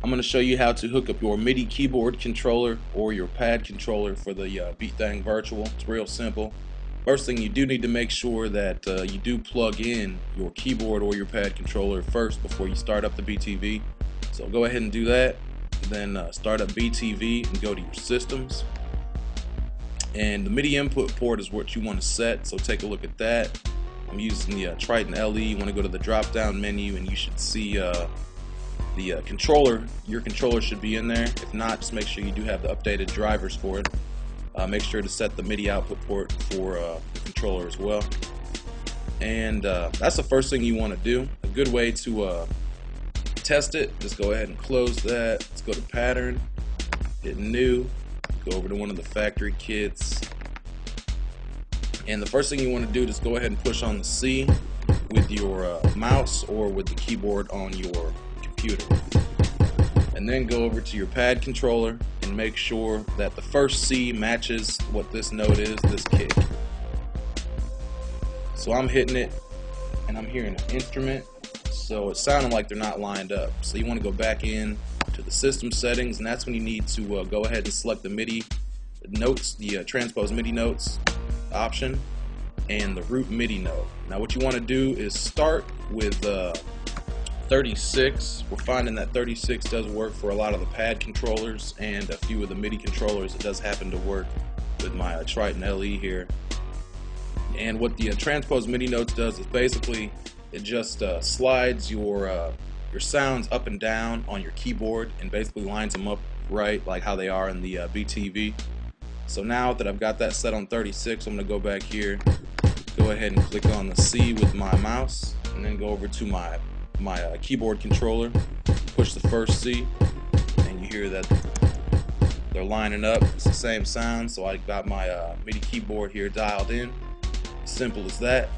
I'm going to show you how to hook up your MIDI keyboard controller or your pad controller for the BeatThang Virtual. It's real simple. First thing, you do need to make sure that you do plug in your keyboard or your pad controller first before you start up the BTV. So go ahead and do that. Then start up BTV and go to your systems. And the MIDI input port is what you want to set, so take a look at that. I'm using the Triton LE. You want to go to the drop down menu and you should see the controller. Your controller should be in there. If not, just make sure you do have the updated drivers for it. Make sure to set the MIDI output port for the controller as well. And that's the first thing you want to do. A good way to test it, just go ahead and close that. Let's go to pattern, hit new, go over to one of the factory kits. And the first thing you want to do is go ahead and push on the C with your mouse or with the keyboard on your computer. And then go over to your pad controller and make sure that the first C matches what this note is, this kick. So I'm hitting it and I'm hearing an instrument, so it's sounding like they're not lined up. So you want to go back in to the system settings, and that's when you need to go ahead and select the MIDI notes, the transpose MIDI notes option and the root MIDI note. Now what you want to do is start with 36. We're finding that 36 does work for a lot of the pad controllers and a few of the MIDI controllers. It does happen to work with my Triton LE here. And what the transpose MIDI notes does is basically it just slides your sounds up and down on your keyboard and basically lines them up right like how they are in the BTV. So now that I've got that set on 36, I'm going to go back here, go ahead and click on the C with my mouse, and then go over to my keyboard controller, push the first C, and you hear that they're lining up. It's the same sound, so I got my MIDI keyboard here dialed in. Simple as that.